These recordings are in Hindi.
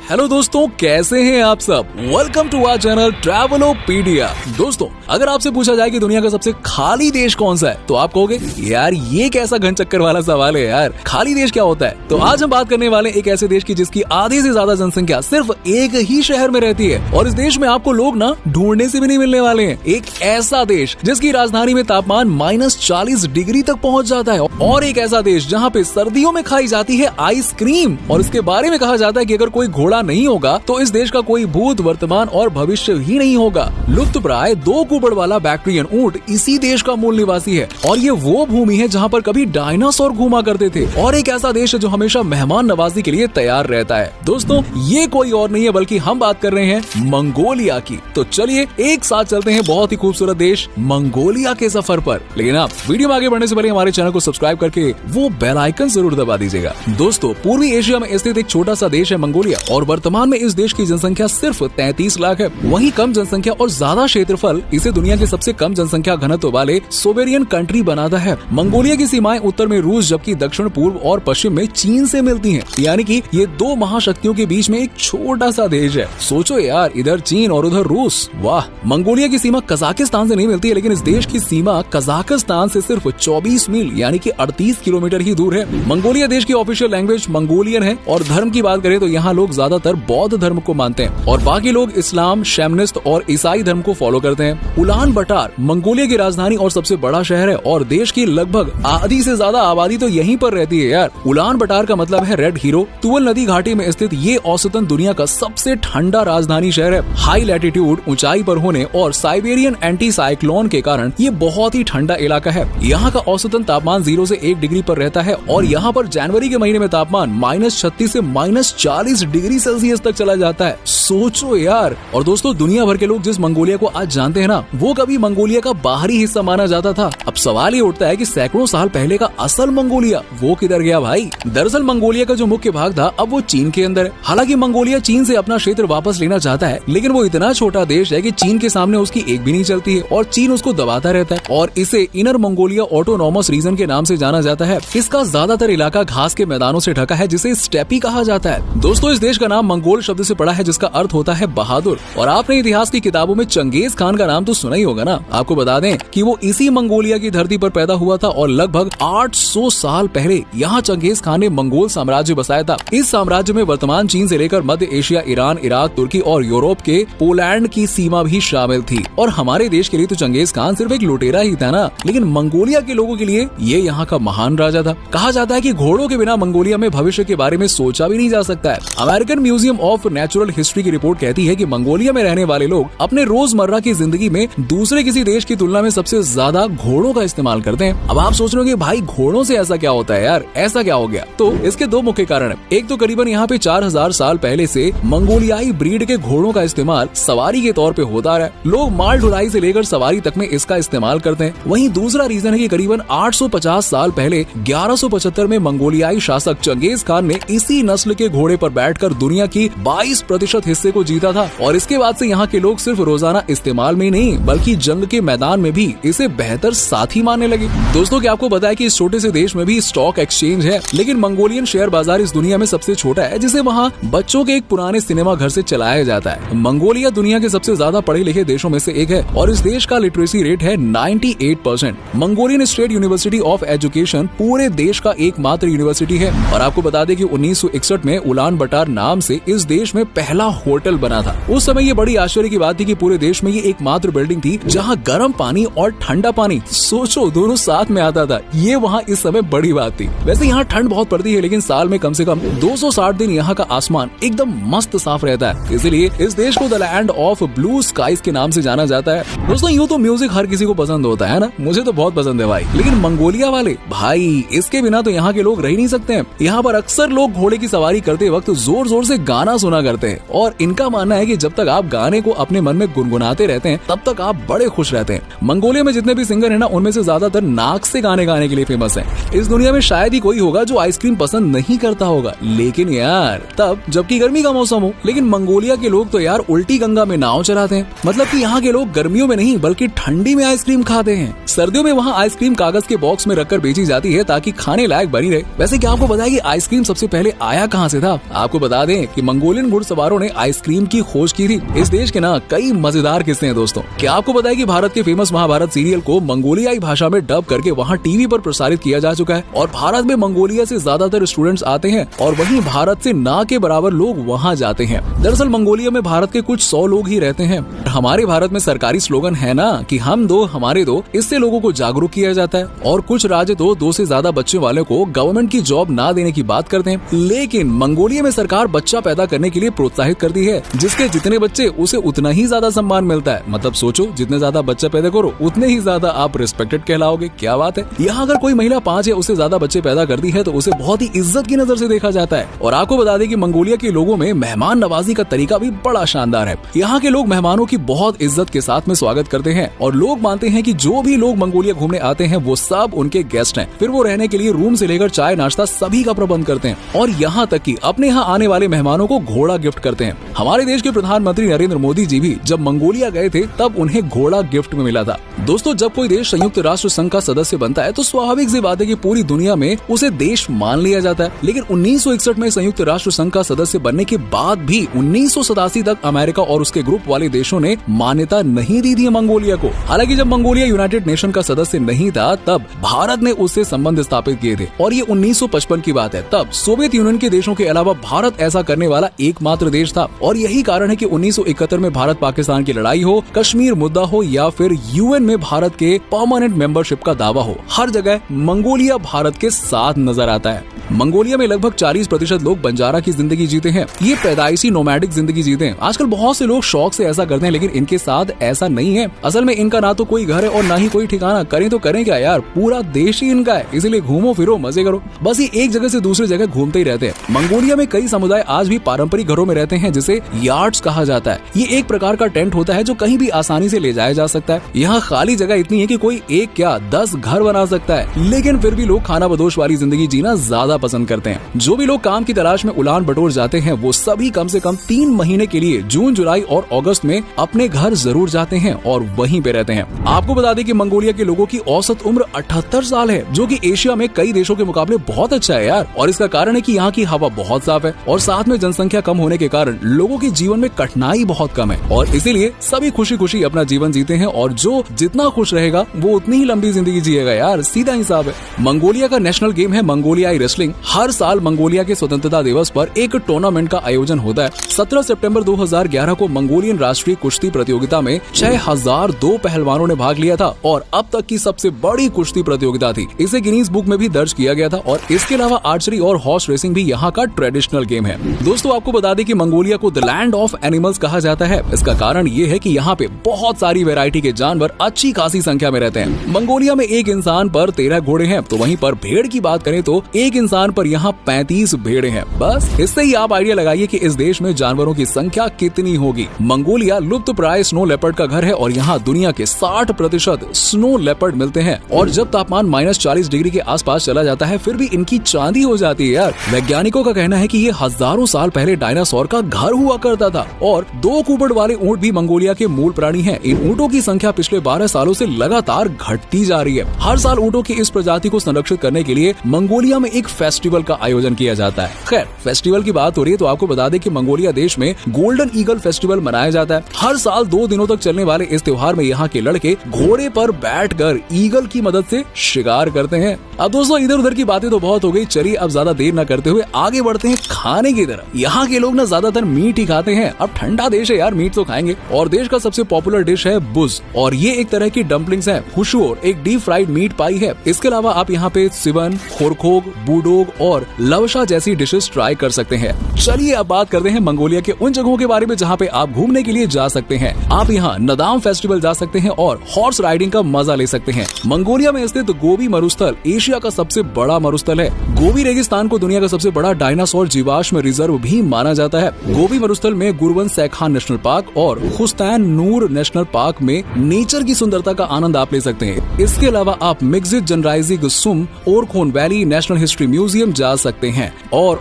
हेलो दोस्तों, कैसे हैं आप सब। Welcome to our channel Travelopedia. दोस्तों, अगर आपसे पूछा जाए कि दुनिया का सबसे खाली देश कौन सा है तो आप कहोगे यार ये कैसा घन चक्कर वाला सवाल है यार, खाली देश क्या होता है। तो आज हम बात करने वाले एक ऐसे देश की जिसकी आधे से ज्यादा जनसंख्या सिर्फ एक ही शहर में रहती है और इस देश में आपको लोग ना ढूंढने से भी नहीं मिलने वाले हैं। एक ऐसा देश जिसकी राजधानी में तापमान -40 डिग्री तक पहुंच जाता है और एक ऐसा देश जहाँ पे सर्दियों में खाई जाती है आइसक्रीम और इसके बारे में कहा जाता है कि अगर कोई घोड़ा नहीं होगा तो इस देश का कोई भूत, वर्तमान और भविष्य ही नहीं होगा। लुप्तप्राय 2 कुबड़ वाला बैक्ट्रियन ऊंट इसी देश का मूल निवासी है और ये वो भूमि है जहाँ पर कभी डायनासोर घूमा करते थे और एक ऐसा देश है जो हमेशा मेहमान नवाजी के लिए तैयार रहता है। दोस्तों, ये कोई और नहीं है बल्कि हम बात कर रहे हैं मंगोलिया की। तो चलिए एक साथ चलते हैं बहुत ही खूबसूरत देश मंगोलिया के सफर पर। लेकिन आप वीडियो में आगे बढ़ने से पहले हमारे चैनल को सब्सक्राइब करके वो बेल आइकन जरूर दबा दीजिएगा। दोस्तों, पूर्वी एशिया में स्थित एक छोटा सा देश है मंगोलिया और वर्तमान में इस देश की जनसंख्या सिर्फ 33 लाख है। वहीं कम जनसंख्या और ज्यादा क्षेत्रफल इसे दुनिया के सबसे कम जनसंख्या घनत्व वाले सोवेरियन कंट्री बनाता है। मंगोलिया की सीमाएं उत्तर में रूस जबकि दक्षिण पूर्व और पश्चिम में चीन से मिलती हैं। यानी कि ये 2 महाशक्तियों के बीच में एक छोटा सा देश है। सोचो यार, इधर चीन और उधर रूस। वाह। मंगोलिया की सीमा कजाकिस्तान से नहीं मिलती है, लेकिन इस देश की सीमा कजाकिस्तान से सिर्फ 24 मील यानी कि 38 किलोमीटर ही दूर है। मंगोलिया देश की ऑफिशियल लैंग्वेज मंगोलियन है और धर्म की बात करें तो यहाँ लोग ज्यादातर बौद्ध धर्म को मानते हैं और बाकी लोग इस्लाम, शैमनिस्ट और ईसाई धर्म को फॉलो करते हैं। उलान बटार मंगोलिया की राजधानी और सबसे बड़ा शहर है और देश की लगभग आधी से ज्यादा आबादी तो यहीं पर रहती है यार। उलान बटार का मतलब है रेड हीरो। तुवल नदी घाटी में स्थित ये औसतन दुनिया का सबसे ठंडा राजधानी शहर है। हाई लैटिट्यूड ऊंचाई पर होने और साइबेरियन एंटी साइक्लोन के कारण ये बहुत ही ठंडा इलाका है। यहाँ का औसतन तापमान 0 से 1 डिग्री पर रहता है और यहाँ पर जनवरी के महीने में तापमान -36 से -40 डिग्री सेल्सियस तक चला जाता है। सोचो यार। और दोस्तों, दुनिया भर के लोग जिस मंगोलिया को आज जानते हैं ना, वो कभी मंगोलिया का बाहरी हिस्सा माना जाता था। अब सवाल ये उठता है कि सैकड़ों साल पहले का असल मंगोलिया वो किधर गया भाई। दरअसल मंगोलिया का जो मुख्य भाग था अब वो चीन के अंदर है। हालांकि मंगोलिया चीन से अपना क्षेत्र वापस लेना चाहता है, लेकिन वो इतना छोटा देश है कि चीन के सामने उसकी एक भी नहीं चलती है और चीन उसको दबाता रहता है और इसे इनर मंगोलिया ऑटोनॉमस रीजन के नाम से जाना जाता है। इसका ज्यादातर इलाका घास के मैदानों से ढका है जिसे स्टेपी कहा जाता है। दोस्तों, इस देश का नाम मंगोल शब्द से पड़ा है जिसका अर्थ होता है बहादुर। और आपने इतिहास की किताबों में चंगेज खान का नाम तो सुना ही होगा ना। आपको बता दें कि वो इसी मंगोलिया की धरती पर पैदा हुआ था और लगभग 800 साल पहले यहाँ चंगेज खान ने मंगोल साम्राज्य बसाया था। इस साम्राज्य में वर्तमान चीन से लेकर मध्य एशिया, ईरान, इराक, तुर्की और यूरोप के पोलैंड की सीमा भी शामिल थी। और हमारे देश के लिए तो चंगेज खान सिर्फ एक लुटेरा ही था ना, लेकिन मंगोलिया के लोगों के लिए ये यहाँ का महान राजा था। कहा जाता है कि घोड़ों के बिना मंगोलिया में भविष्य के बारे में सोचा भी नहीं जा सकता है। American museum of natural history की रिपोर्ट कहती है कि मंगोलिया में रहने वाले लोग अपने रोजमर्रा की जिंदगी में दूसरे किसी देश की तुलना में सबसे ज्यादा घोड़ों का इस्तेमाल करते हैं। अब आप सोच रहे हो भाई घोड़ों से ऐसा क्या होता है यार, ऐसा क्या हो गया। तो इसके 2 मुख्य कारण है। एक तो करीबन यहाँ पे 4000 साल पहले से मंगोलियाई ब्रीड के घोड़ों का इस्तेमाल सवारी के तौर पे होता रहा है। लोग माल ढुलाई से लेकर सवारी तक में इसका इस्तेमाल करते हैं। वहीं दूसरा रीजन है कि करीबन 850 साल पहले 1175 में मंगोलियाई शासक चंगेज खान ने इसी नस्ल के घोड़े पर बैठकर दुनिया की 22% हिस्से को जीता था और इसके बाद से यहाँ के लोग सिर्फ रोजाना इस्तेमाल में नहीं बल्कि जंग के मैदान में भी इसे बेहतर साथी मानने लगे। दोस्तों, क्या आपको बताया कि इस छोटे से देश में भी स्टॉक एक्सचेंज है, लेकिन मंगोलियन शेयर बाजार इस दुनिया में सबसे छोटा है जिसे वहाँ बच्चों के एक पुराने सिनेमा घर से चलाया जाता है। मंगोलिया दुनिया के सबसे ज्यादा पढ़े लिखे देशों में से एक है और इस देश का लिटरेसी रेट है 98%। Mongolian state university of education पूरे देश का एकमात्र यूनिवर्सिटी है और आपको बता दें कि 1961 में उलान बटार नाम से इस देश में पहला होटल बना था। उस समय ये बड़ी आश्चर्य की बात थी कि पूरे देश में ये एकमात्र बिल्डिंग थी जहाँ गर्म पानी और ठंडा पानी, सोचो, दोनों साथ में आता था। ये वहाँ इस समय बड़ी बात थी। वैसे यहाँ ठंड बहुत पड़ती है, लेकिन साल में कम से कम 260 दिन यहाँ का आसमान एकदम मस्त साफ रहता है। इसलिए इस देश को the land of blue skies के नाम से जाना जाता है। दोस्तों, यूँ तो म्यूजिक हर किसी को पसंद होता है ना, मुझे तो बहुत पसंद है भाई, लेकिन मंगोलिया वाले भाई इसके बिना तो यहाँ के लोग रह ही नहीं सकते हैं। यहाँ पर अक्सर लोग घोड़े की सवारी करते वक्त जोर जोर से गाना सुना करते हैं और इनका मानना है कि जब तक आप गाने को अपने मन में गुनगुनाते रहते हैं तब तक आप बड़े खुश रहते हैं। मंगोलिया में जितने भी सिंगर है ना, उनमें से ज्यादातर नाक से गाने गाने के लिए फेमस है। इस दुनिया में शायद ही कोई होगा जो आइसक्रीम पसंद नहीं करता होगा, लेकिन यार तब जबकि गर्मी का मौसम हो। लेकिन मंगोलिया के लोग तो यार उल्टी गंगा में नाव चलाते हैं। मतलब कि यहाँ के लोग गर्मियों में नहीं बल्कि ठंडी में आइसक्रीम खाते हैं। सर्दियों में वहाँ आइसक्रीम कागज के बॉक्स में रखकर बेची जाती है ताकि खाने लायक बनी रहे। वैसे क्या आपको बताया कि आइसक्रीम सबसे पहले आया कहाँ से था? आपको बता दें हैं कि मंगोलियन घुड़सवारों ने आइसक्रीम की खोज की थी। इस देश के ना कई मजेदार किस्से हैं दोस्तों। क्या आपको पता है कि भारत के फेमस महाभारत सीरियल को मंगोलियाई भाषा में डब करके वहाँ टीवी पर प्रसारित किया जा चुका है और भारत में मंगोलिया से ज्यादातर स्टूडेंट्स आते हैं और वहीं भारत से ना के बराबर लोग वहाँ जाते हैं। दरअसल मंगोलिया में भारत के कुछ 100 लोग ही रहते हैं। हमारे भारत में सरकारी स्लोगन है ना कि हम दो हमारे दो, इससे लोगों को जागरूक किया जाता है। और कुछ राज्य तो 2 से ज्यादा बच्चे वाले को गवर्नमेंट की जॉब ना देने की बात करते हैं, लेकिन मंगोलिया में सरकार बच्चा पैदा करने के लिए प्रोत्साहित करती है, जिसके जितने बच्चे उसे उतना ही ज्यादा सम्मान मिलता है। मतलब सोचो, जितने ज्यादा बच्चा पैदा करो उतने ही ज्यादा आप रिस्पेक्टेड कहलाओगे। क्या बात है। यहाँ अगर कोई महिला 5 या उससे ज्यादा बच्चे पैदा करती है तो उसे बहुत ही इज्जत की नजर से देखा जाता है। और आपको बता दें कि मंगोलिया के लोगों में मेहमान नवाजी का तरीका भी बड़ा शानदार है। यहाँ के लोग मेहमानों की बहुत इज्जत के साथ में स्वागत करते हैं और लोग मानते हैं कि जो भी लोग मंगोलिया घूमने आते हैं वो सब उनके गेस्ट हैं। फिर वो रहने के लिए रूम से लेकर चाय नाश्ता सभी का प्रबंध करते हैं और यहाँ तक कि अपने यहाँ आने वाले मेहमानों को घोड़ा गिफ्ट करते हैं। हमारे देश के प्रधानमंत्री नरेंद्र मोदी जी भी जब मंगोलिया गए थे तब उन्हें घोड़ा गिफ्ट में मिला था। दोस्तों, जब कोई देश संयुक्त राष्ट्र संघ का सदस्य बनता है तो स्वाभाविक सी बात है कि पूरी दुनिया में उसे देश मान लिया जाता है। लेकिन 1961 में संयुक्त राष्ट्र संघ का सदस्य बनने के बाद भी 1987 तक अमेरिका और उसके ग्रुप वाले देशों ने मान्यता नहीं दी थी मंगोलिया को। हालांकि जब मंगोलिया यूनाइटेड नेशन का सदस्य नहीं था तब भारत ने उससे संबंध स्थापित किए थे और ये 1955 की बात है। तब सोवियत यूनियन के देशों के अलावा भारत ऐसा करने वाला एकमात्र देश था और यही कारण है कि 1971 में भारत पाकिस्तान की लड़ाई हो, कश्मीर मुद्दा हो या फिर यूएन में भारत के परमानेंट मेंबरशिप का दावा हो, हर जगह मंगोलिया भारत के साथ नजर आता है। मंगोलिया में लगभग 40% लोग बंजारा की जिंदगी जीते हैं। ये पैदाइशी नोमैडिक जिंदगी जीते हैं। आजकल बहुत से लोग शौक से ऐसा करते हैं, लेकिन इनके साथ ऐसा नहीं है। असल में इनका ना तो कोई घर है और ना ही कोई ठिकाना। करें तो करें क्या यार, पूरा देश ही इनका है। इसीलिए घूमो फिरो मजे करो, बस ये एक जगह से दूसरी जगह घूमते ही रहते हैं। मंगोलिया में कई समुदाय आज भी पारंपरिक घरों में रहते हैं जिसे यार्ड्स कहा जाता है। ये एक प्रकार का टेंट होता है जो कहीं भी आसानी से ले जाया जा सकता है। यहाँ खाली जगह इतनी है कि कोई 1 क्या 10 घर बना सकता है, लेकिन फिर भी लोग खाना बदोश वाली जिंदगी जीना ज्यादा पसंद करते हैं। जो भी लोग काम की तलाश में उलान बटोर जाते हैं वो सभी कम से कम 3 महीने के लिए जून, जुलाई और अगस्त में अपने घर जरूर जाते हैं और वहीं पे रहते हैं। आपको बता दें कि मंगोलिया के लोगों की औसत उम्र 78 साल है, जो कि एशिया में कई देशों के मुकाबले बहुत अच्छा है यार। और इसका कारण है कि यहाँ की हवा बहुत साफ है और साथ में जनसंख्या कम होने के कारण लोगों के जीवन में कठिनाई बहुत कम है और इसीलिए सभी खुशी खुशी अपना जीवन जीते हैं और जो जितना खुश रहेगा वो उतनी ही लंबी जिंदगी जिएगा यार, सीधा हिसाब है। मंगोलिया का नेशनल गेम है मंगोलियाई रेसलिंग। हर साल मंगोलिया के स्वतंत्रता दिवस पर एक टूर्नामेंट का आयोजन होता है। 17 सितंबर 2011 को मंगोलियन राष्ट्रीय कुश्ती प्रतियोगिता में 6002 पहलवानों ने भाग लिया था और अब तक की सबसे बड़ी कुश्ती प्रतियोगिता थी। इसे गिनीज बुक में भी दर्ज किया गया था और इसके अलावा आर्चरी और हॉर्स रेसिंग भी यहाँ का ट्रेडिशनल गेम है। दोस्तों, आपको बता दें कि मंगोलिया को द लैंड ऑफ एनिमल्स कहा जाता है। इसका कारण ये है कि यहाँ पे बहुत सारी वैरायटी के जानवर अच्छी खासी संख्या में रहते हैं। मंगोलिया में एक इंसान पर 13 घोड़े हैं, तो वहीं पर भेड़ की बात करें तो एक इंसान पर यहाँ 35 भेड़े हैं। बस इससे ही आप आइडिया लगाइए कि इस देश में जानवरों की संख्या कितनी होगी। मंगोलिया लुप्त प्राय स्नो लेपर्ड का घर है और यहाँ दुनिया के 60% स्नो लेपर्ड मिलते हैं और जब तापमान -40 डिग्री के आसपास चला जाता है फिर भी इनकी चांदी हो जाती है यार। वैज्ञानिकों का कहना है कि ये हजारों साल पहले डायनासोर का घर हुआ करता था और 2 कुबड़ वाले ऊंट भी मंगोलिया के मूल प्राणी हैं। इन ऊँटों की संख्या पिछले 12 सालों से लगातार घटती जा रही है। हर साल ऊँटों की इस प्रजाति को संरक्षित करने के लिए मंगोलिया में एक फेस्टिवल का आयोजन किया जाता है। खैर, फेस्टिवल की बात हो रही है तो आपको बता दें कि मंगोलिया देश में गोल्डन ईगल फेस्टिवल मनाया जाता है। हर साल 2 दिनों तक चलने वाले इस त्योहार में यहाँ के लड़के घोड़े पर बैठकर ईगल की मदद से शिकार करते हैं। अब दोस्तों, इधर उधर की बातें तो बहुत हो गई, चलिए अब ज्यादा देर न करते हुए आगे बढ़ते हैं खाने की तरफ। यहाँ के लोग ना ज्यादातर मीट ही खाते हैं। अब ठंडा देश है यार, मीट तो खाएंगे। और देश का सबसे पॉपुलर डिश है बुज और ये एक तरह की डम्पलिंग्स है। हुशोर एक डीप फ्राइड मीट पाई है। इसके अलावा आप यहाँ पे सिवन, खोरखोग, बूडोग और लवशा जैसी डिशेस ट्राई कर सकते हैं। चलिए अब बात करते हैं मंगोलिया के उन जगहों के बारे में जहाँ पे आप घूमने के लिए जा सकते हैं। आप यहाँ नदाम फेस्टिवल जा सकते हैं और हॉर्स राइडिंग का मजा ले सकते हैं। मंगोलिया में स्थित गोबी मरुस्थल एशिया का सबसे बड़ा मरुस्थल है। गोबी रेगिस्तान को दुनिया का सबसे बड़ा डायनासोर जीवाश्म रिजर्व भी माना जाता है। गोबी मरुस्थल में गुरवन सैखान नेशनल पार्क और खुस्तान नूर नेशनल पार्क में नेचर की सुंदरता का आनंद आप ले सकते हैं। इसके अलावा आप mixed जनराइजी गुस्सुम ओरखोन valley national history museum जा सकते हैं। और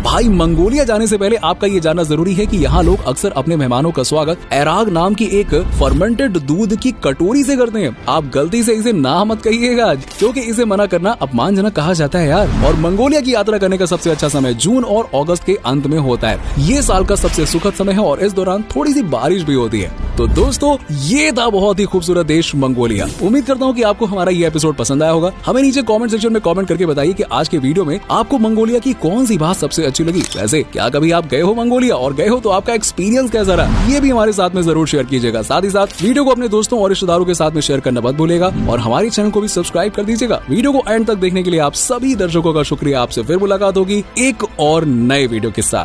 भाई, मंगोलिया जाने से पहले आपका ये जानना जरूरी है कि यहाँ लोग अक्सर अपने मेहमानों का स्वागत एराग नाम की एक फर्मेंटेड दूध की कटोरी से करते हैं। आप गलती से इसे ना मत कहिएगा, क्योंकि इसे मना करना अपमानजनक कहा जाता है यार। और मंगोलिया की यात्रा करने का सबसे अच्छा समय जून और अगस्त अगस्त के अंत में होता है। ये साल का सबसे सुखद समय है और इस दौरान थोड़ी सी बारिश भी होती है। तो दोस्तों, ये था बहुत ही खूबसूरत देश मंगोलिया। उम्मीद करता हूँ कि आपको हमारा ये एपिसोड पसंद आया होगा। हमें नीचे कमेंट सेक्शन में कमेंट करके बताइए कि आज के वीडियो में आपको मंगोलिया की कौन सी बात सबसे अच्छी लगी। वैसे क्या कभी आप गए हो मंगोलिया, और गए हो तो आपका एक्सपीरियंस कैसा रहा, ये भी हमारे साथ में जरूर शेयर कीजिएगा। साथ ही साथ वीडियो को अपने दोस्तों और रिश्तेदारों के साथ में शेयर करना मत भूलिएगा और हमारे चैनल को भी सब्सक्राइब कर दीजिएगा। वीडियो को एंड तक देखने के लिए आप सभी दर्शकों का शुक्रिया। आपसे फिर मुलाकात होगी एक और नए वीडियो के साथ।